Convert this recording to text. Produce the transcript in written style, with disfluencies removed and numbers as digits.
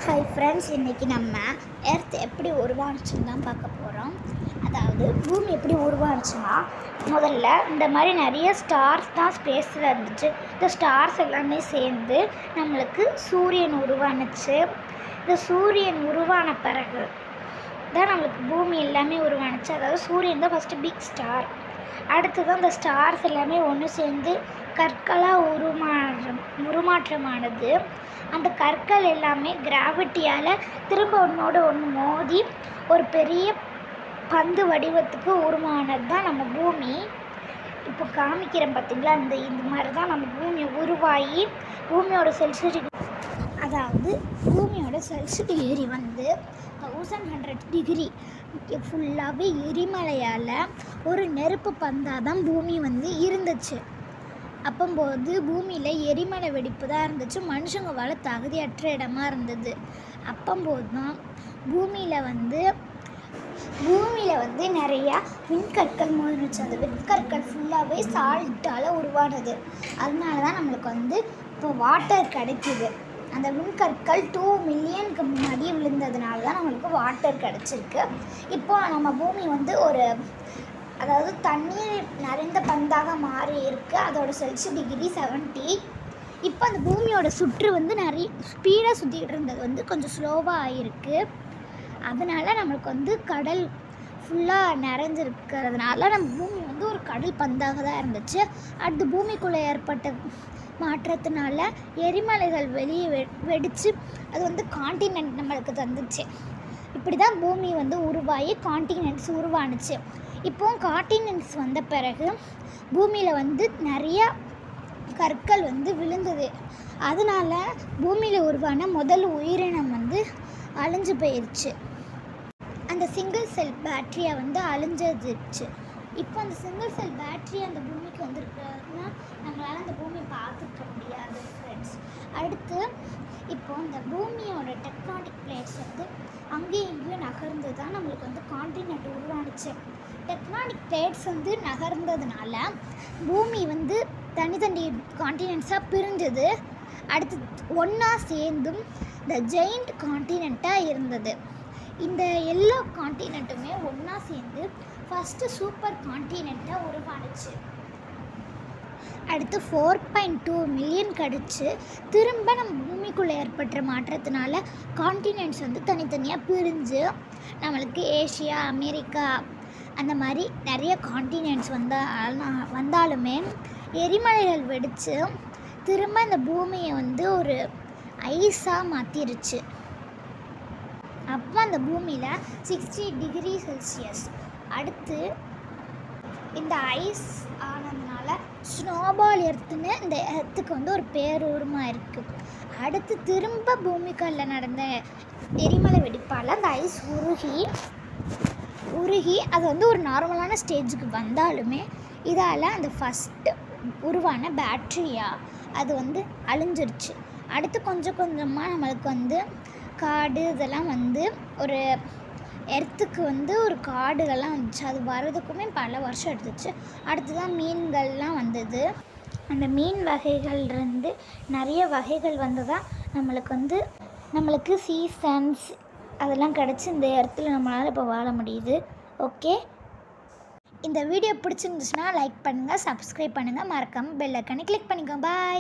Hi friends, இன்றைக்கி நம்ம earth எப்படி உருவானுச்சுன்னு தான் பார்க்க போகிறோம். அதாவது பூமி எப்படி உருவானுச்சுன்னா, முதல்ல இந்த மாதிரி நிறைய ஸ்டார்ஸ் தான் ஸ்பேஸில் இருந்துச்சு. இந்த ஸ்டார்ஸ் எல்லாமே சேர்ந்து நம்மளுக்கு சூரியன் உருவானுச்சு. இந்த சூரியன் உருவான பிறகு தான் நம்மளுக்கு பூமி எல்லாமே உருவானுச்சு. அதாவது சூரியன் தான் ஃபஸ்ட்டு பிக் ஸ்டார். அடுத்து தான் இந்த ஸ்டார்ஸ் எல்லாமே ஒன்று சேர்ந்து கற்களாக உருமாற்றமானது. அந்த கற்கள் எல்லாமே கிராவிட்டியால் திரும்ப ஒன்றோட ஒன்று மோதி ஒரு பெரிய பந்து வடிவத்துக்கு உருவானது தான் நம்ம பூமி. இப்போ காமிக்கிறேன் பார்த்திங்களா, இந்த மாதிரி தான் நம்ம பூமி உருவாகி பூமியோட செல்சியஸ், அதாவது பூமியோட செல்சியஸ் டிகிரி வந்து 1100 டிகிரி ஃபுல்லாகவே எரிமலையால் ஒரு நெருப்பு பந்தாக தான் பூமி வந்து இருந்துச்சு. அப்போது பூமியில் எரிமலை வெடிப்பு தான் இருந்துச்சு. மனுஷங்க வாழ தகுதியற்ற இடமா இருந்தது. அப்போது தான் பூமியில் வந்து நிறையா விண்கற்கள் மோதினுச்சு. அந்த விண்கற்கள் ஃபுல்லாகவே சால்ட்டால் உருவானது. அதனால தான் நம்மளுக்கு வந்து இப்போ வாட்டர் கிடைக்கிது. அந்த விண்கற்கள் 2 மில்லியனுக்கு முன்னாடியே விழுந்ததுனால தான் நம்மளுக்கு வாட்டர் கிடச்சிருக்கு. இப்போ நம்ம பூமி வந்து அதாவது தண்ணீர் நிறைந்த பந்தாக மாறி இருக்குது. அதோட செல்சியஸ் டிகிரி 70. இப்போ அந்த பூமியோட சுற்று வந்து நிறைய ஸ்பீடாக சுற்றிக்கிட்டு இருந்தது வந்து கொஞ்சம் ஸ்லோவாக ஆகிருக்கு. அதனால் நம்மளுக்கு வந்து கடல் ஃபுல்லாக நிறைஞ்சிருக்கிறதுனால நம்ம பூமி வந்து ஒரு கடல் பந்தாக தான் இருந்துச்சு. அடுத்து பூமிக்குள்ளே ஏற்பட்ட மாற்றத்தினால எரிமலைகள் வெளியே வெடித்து அது வந்து காண்டினென்ட் நம்மளுக்கு தந்துச்சு. இப்படி தான் பூமி வந்து உருவாகி காண்டினென்ட்ஸ் உருவானுச்சு. இப்போது காண்டினென்ட்ஸ் வந்த பிறகு பூமியில் வந்து நிறையா கற்கள் வந்து விழுந்தது. அதனால் பூமியில் உருவான முதல் உயிரினம் வந்து அழிஞ்சு போயிடுச்சு. அந்த சிங்கிள் செல் பேட்டரியை வந்து அழிஞ்சிருச்சு. இப்போ அந்த சிங்கிள் செல் பேட்டரி அந்த பூமிக்கு வந்துருக்குன்னா நம்மளால் அந்த பூமியை பார்த்துக்க முடியாது ஃப்ரெண்ட்ஸ். அடுத்து இப்போது இந்த பூமியோட டெக்டானிக் பிளேட்ஸ் வந்து அங்கேயும் இங்கேயும் நகர்ந்து தான் நம்மளுக்கு வந்து காண்டினென்ட் உருவானுச்சு. டெக்டானிக் பிளேட்ஸ் வந்து நகர்ந்ததுனால பூமி வந்து தனித்தனி காண்டினென்ட்ஸாக பிரிஞ்சது. அடுத்து ஒன்றா சேர்ந்தும் இந்த ஜெயிண்ட் காண்டினென்ட்டாக இருந்தது. இந்த எல்லா காண்டினென்ட்டுமே ஒன்றா சேர்ந்து ஃபஸ்ட்டு சூப்பர் காண்டினென்ட்டாக உருவானுச்சு. அடுத்து 4.2 மில்லியன் கழிச்சு திரும்ப நம்ம பூமிக்குள்ளே ஏற்பட்ட மாற்றத்தினால காண்டினென்ட்ஸ் வந்து தனித்தனியாக பிரிஞ்சு நம்மளுக்கு ஏஷியா, அமெரிக்கா அந்த மாதிரி நிறைய காண்டினென்ட்ஸ் வந்தாலுமே எரிமலைகள் வெடித்து திரும்ப அந்த பூமியை வந்து ஒரு ஐஸாக மாற்றிருச்சு. அப்போ அந்த பூமியில் 60 டிகிரி செல்சியஸ். அடுத்து இந்த ஐஸ் ஆனதுனால ஸ்னோபால் எர்த்துன்னு இந்த எர்த்துக்கு வந்து ஒரு பேரூரமாக இருக்குது. அடுத்து திரும்ப பூமிக்கல்ல நடந்த எரிமலை வெடிப்பால் அந்த ஐஸ் உருகி அது வந்து ஒரு நார்மலான ஸ்டேஜுக்கு வந்தாலுமே இதால் அந்த ஃபஸ்ட்டு உருவான பேட்ரியா அது வந்து அழிஞ்சிருச்சு. அடுத்து கொஞ்சம் கொஞ்சமாக நம்மளுக்கு வந்து காடு இதெல்லாம் வந்து ஒரு எர்த்துக்கு வந்து ஒரு காடுகள்லாம் வந்துச்சு. அது வர்றதுக்குமே பல வருஷம் எடுத்துச்சு. அடுத்து தான் மீன்கள்லாம் வந்தது. அந்த மீன் வகைகள்லேருந்து நிறைய வகைகள் வந்ததாக நம்மளுக்கு சீசன்ஸ் அதெல்லாம் கிடச்சி இந்த இடத்துல நம்மளால் இப்போ வாழ முடியுது. ஓகே, இந்த வீடியோ பிடிச்சிருந்துச்சுன்னா லைக் பண்ணுங்கள், சப்ஸ்கிரைப் பண்ணுங்கள், மறக்காமல் பெல் ஐக்கானை கிளிக் பண்ணிக்கோங்க. பாய்.